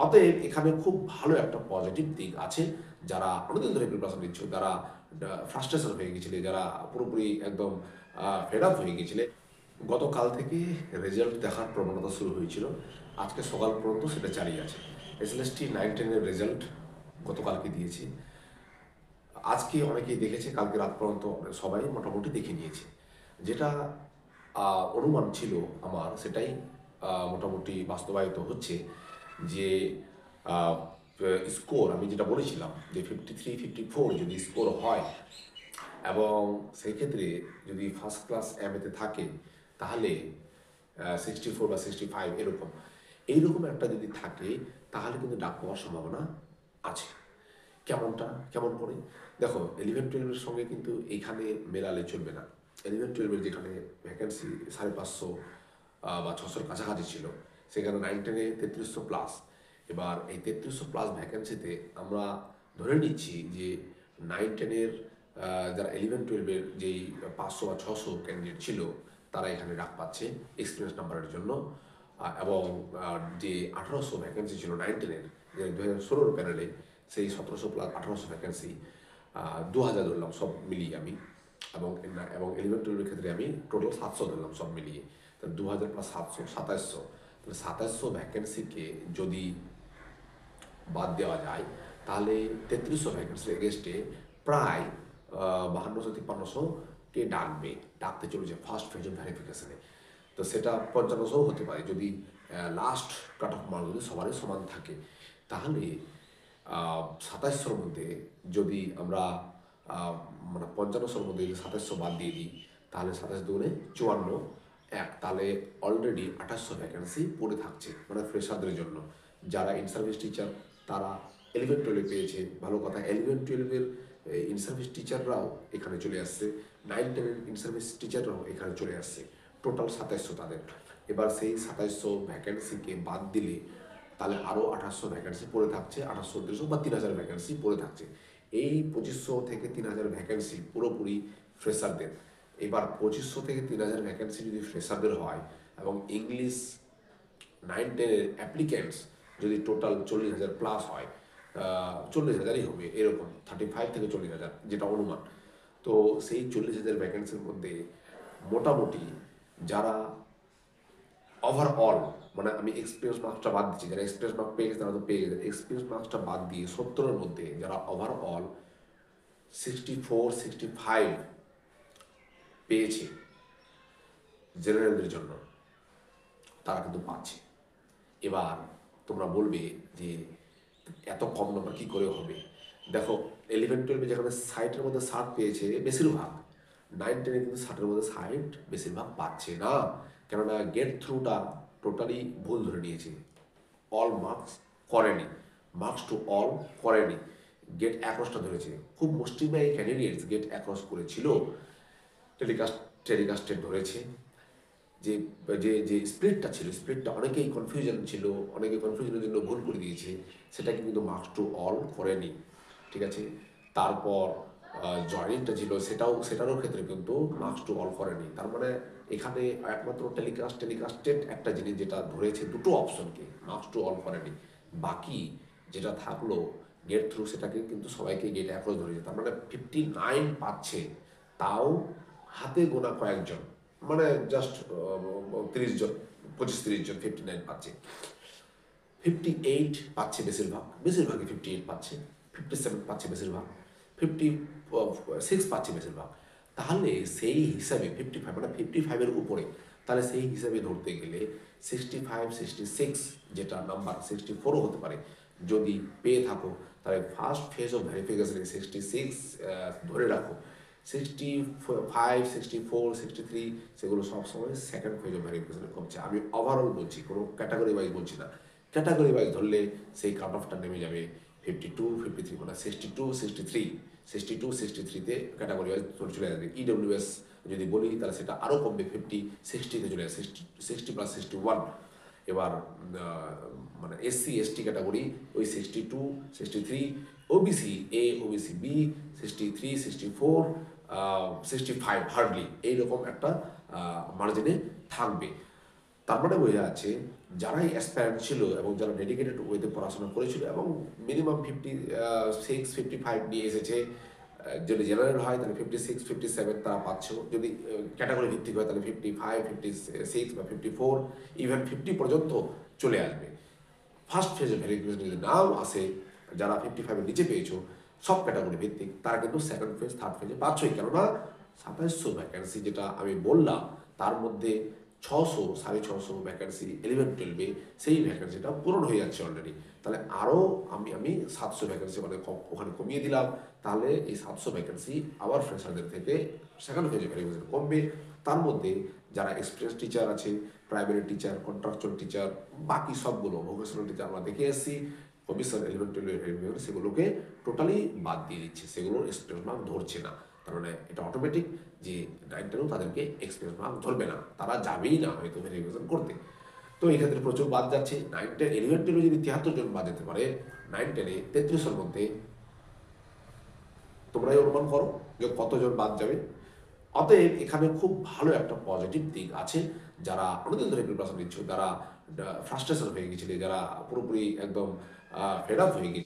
অতএব এখানে খুব ভালো একটা পজিটিভ দিক আছে। যারা অনেকদিন ধরে প্রিপারেশন নিচ্ছ, যারা ফ্রাস্ট্রেশন হয়ে গেছিলে, যারা পুরোপুরি একদম ফেড আপ হয়ে গেছিলে, গতকাল থেকে রেজাল্ট দেখার প্রবণতা শুরু হয়েছিল। আজকে সকাল পর্যন্ত সেটা চালিয়ে আছে। এসএলএসটি 9-10-এর রেজাল্ট গতকালকে দিয়েছে। আজকে অনেকেই দেখেছে, কালকে রাত পর্যন্ত সবাই মোটামুটি দেখে নিয়েছে। যেটা অনুমান ছিল আমার, সেটাই মোটামুটি বাস্তবায়িত হচ্ছে। যে স্কোর আমি যেটা বলেছিলাম যে 53-54 যদি স্কোর হয়, এবং সেই ক্ষেত্রে যদি ফার্স্ট ক্লাস এমএতে থাকে, তাহলে 64 বা 65 এরকম এইরকম একটা যদি থাকে, তাহলে কিন্তু ডাক পাওয়ার সম্ভাবনা আছে। কেমন করে দেখো, 11-12-এর সঙ্গে কিন্তু এইখানে মেলালে চলবে না। 11-12-এর যেখানে ভ্যাকেন্সি 550 বা 600-র কাছাকাছি ছিল, সেখানে 9-10-এ 3300 প্লাস। এবার এই 3300 প্লাস ভ্যাকেন্সিতে আমরা ধরে নিচ্ছি যে 9-10-এর যারা 11-12-এর যেই 500 বা 600 ক্যান্ডিডেট ছিল, তারা এখানে ডাক পাচ্ছে এক্সপিরিয়েন্স নাম্বারের জন্য। এবং যে 1800 ভ্যাকেন্সি ছিল 9-10-এর, যে 2016-র প্যানেলে, সেই 1700 প্লাস 1800 ভ্যাকেন্সি 2000 ধরলাম সব মিলিয়ে আমি। এবং 11-12-এর ক্ষেত্রে আমি টোটাল 700 ধরলাম সব মিলিয়ে। তো 2000 প্লাস 700 2700, তাহলে 2700 ভ্যাকেন্সিকে যদি বাদ দেওয়া যায়, তাহলে 3300 ভ্যাকেন্সির এগেস্টে প্রায় 5200-5300কে ডাকতে চলেছে ফার্স্ট ফেজ অফ ভেরিফিকেশনে। তো সেটা 5500 হতে পারে যদি লাস্ট কাট অফ মার্ক যদি সবারই সমান থাকে। তাহলে 2700-র মধ্যে যদি আমরা মানে 5500-র মধ্যে যদি 2700 বাদ দিয়ে দিই, তাহলে 27 দুগুণে 54 তাহলে অলরেডি 2800 ভ্যাকেন্সি পড়ে থাকছে, মানে ফ্রেশারদের জন্য। যারা ইন সার্ভিস টিচার, তারা 11-12 পেয়েছে, ভালো কথা। 11-12-এর ইন সার্ভিস টিচাররাও এখানে চলে আসছে, 9-10-এর ইন সার্ভিস টিচাররাও এখানে চলে আসছে। টোটাল 2700 তাদের। এবার সেই 2700 ভ্যাকেন্সিকে বাদ দিলে তাহলে আরও 2800 ভ্যাকেন্সি পড়ে থাকছে, 2800 বা 3000 ভ্যাকেন্সি পড়ে থাকছে। এই 2500 থেকে 3000 ভ্যাকেন্সি পুরোপুরি ফ্রেশারদের। এবার 2500 থেকে 3000 ভ্যাকেন্সি যদি ফ্রেশারদের হয়, এবং ইংলিশ 9-10-এর অ্যাপ্লিক্যান্টস যদি টোটাল 40,000 প্লাস হয়, 40,000-ই হবে এরকম, 35 থেকে 40,000 যেটা অনুমান। তো সেই 40,000 ভ্যাকেন্সির মধ্যে মোটামুটি যারা ওভারঅল, মানে আমি এক্সপিরিয়েন্স মার্কসটা বাদ দিচ্ছি, যারা এক্সপিরিয়েন্স মার্ক পেয়ে গেছে তারা তো পেয়ে গেছে, এক্সপিরিয়েন্স মার্কসটা বাদ দিয়ে 70-এর মধ্যে যারা ওভারঅল 64-65 পেয়েছে জেনারেলদের জন্য, তারা কিন্তু পাচ্ছে। এবার তোমরা বলবে যে এত কম নম্বর কী করে হবে? দেখো, 11-12-এ যেখানে 60-এর মধ্যে 60 পেয়েছে বেশিরভাগ, 9-10-এ কিন্তু 60-এর মধ্যে 60 বেশিরভাগ পাচ্ছে না। কেননা গেট থ্রুটা টোটালি ভুল ধরে নিয়েছে, অল মার্কস করেনি, মার্কস টু অল করেনি, গেট অ্যাক্রসটা ধরেছে। খুব মুষ্টিমেয় ক্যান্ডিডেটস গেট অ্যাক্রস করেছিল, টেলিকাস্টেড ধরেছে। যে যে যে স্প্লিটটা ছিল, স্প্লিটটা অনেকেই কনফিউশন ছিল, অনেকে কনফিউশনের জন্য ভুল করে দিয়েছে, সেটাকে কিন্তু মার্কস টু অল করেনি, ঠিক আছে। তারপর জয়েনিংটা ছিল, সেটারও ক্ষেত্রে কিন্তু মার্কস টু অল করেনি। তার মানে এখানে একমাত্র টেলিকাস্টেড একটা জিনিস যেটা ধরেছে, দুটো অপশনকে মার্কস টু অল করেনি। বাকি যেটা থাকলো গেট থ্রু, সেটাকে কিন্তু সবাইকে গেট অ্যাপ্রোচ ধরেছে। তার মানে 59 পাচ্ছে, তাও হাতে গোনা কয়েকজন, মানে জাস্ট 30 জন, 25-30 জন 59 পাচ্ছে। 58 পাচ্ছে বেশিরভাগই 58 পাচ্ছে, 57 পাচ্ছে বেশিরভাগ, 56 পাচ্ছে বেশিরভাগ। তাহলে সেই হিসাবে 55, মানে 55-এর উপরে, তাহলে সেই হিসাবে ধরতে গেলে 65-66 যেটা নাম্বার, 64ও হতে পারে যদি পেয়ে থাকো, তাহলে ফার্স্ট ফেজ অফ ভেরিফিকেশনে 66 ধরে রাখো। 65, 64, 63 সেগুলো সবসময় সেকেন্ড ফেজ অফ ভেরিফিকেশনে কমছে। আমি ওভারঅল বলছি, কোনো ক্যাটাগরি ওয়াইজ বলছি না। ক্যাটাগরি ওয়াইজ ধরলে সেই কাট অফটা নেমে যাবে 52-53, মানে 62-63তে ক্যাটাগরি ওয়াইজ চলে যাবে। ইডব্লিউএস যদি বলি তাহলে সেটা আরও কমবে, 50-60তে চলে যাবে, 60 প্লাস 61। এবার মানে SC/ST ক্যাটাগরি ওই 62-63, OBC A, OBC B 63-64, 65 hardly এইরকম একটা মার্জিনে থাকবে। তার মানে বোঝা যাচ্ছে যারাই অ্যাসপায়ারেন্ট ছিল এবং যারা ডেডিকেটেড ওয়েতে পড়াশোনা করেছিল এবং মিনিমাম 56-55 নিয়ে এসেছে, যদি জেনারেল হয় তাহলে 56-57 তারা পাচ্ছ, যদি ক্যাটাগরি ভিত্তিক হয় তাহলে 55-56 বা 54, ইভেন 50 পর্যন্ত চলে আসবে। ফার্স্ট ফেজে ভেরিফিকেশন যদি নাও আসে, যারা 55-এর নিচে পেয়েছো সব ক্যাটাগরি ভিত্তিক, তারা কিন্তু সেকেন্ড ফেজ থার্ড ফেজে পাচ্ছই। কেননা 2700 ভ্যাকেন্সি যেটা আমি বললাম, তার মধ্যে 600-650 ভ্যাকেন্সি 11-12-এ, সেই ভ্যাকেন্সিটা পূরণ হয়ে যাচ্ছে অলরেডি। তাহলে আরও আমি 700 ভ্যাকেন্সি মানে ওখানে কমিয়ে দিলাম, তাহলে এই 700 ভ্যাকেন্সি আবার ফ্রেশারদের থেকে সেকেন্ড ফেজে ভেরিফিকেশন কমবে। তার মধ্যে যারা এক্সপিরিয়েন্স টিচার আছে, প্রাইমারি টিচার, কন্ট্রাকচুয়াল টিচার, বাকি সবগুলো ভোকেশনাল টিচার আমরা দেখে এসেছি, কমিশন 11-12 ভেরিফিকেশন সেগুলোকে টোটালি বাদ দিয়ে দিচ্ছে, সেগুলোর এক্সপিরিয়েন্স মার্ক ধরছে না। তার মানে এটা অটোমেটিক যে 9-10-এও তাদেরকে এক্সপিরিয়েন্স মার্ক ধরবে না, তারা যাবেই না হয়তো ভেরিফিকেশন করতে। তো এই ক্ষেত্রে প্রচুর বাদ যাচ্ছে। 9-10 11-12 যদি 73 জন বাদ যেতে পারে, 9-10-এ 33-এর মধ্যে তোমরাই অনুমান করো যে কতজন বাদ যাবে। অতএব এখানে খুব ভালো একটা পজিটিভ দিক আছে। যারা অনেকদিন ধরে প্রিপারেশন নিচ্ছ, যারা ফ্রাস্ট্রেশন হয়ে গেছিলে, যারা পুরোপুরি একদম ফেড আপ হয়ে গেছে,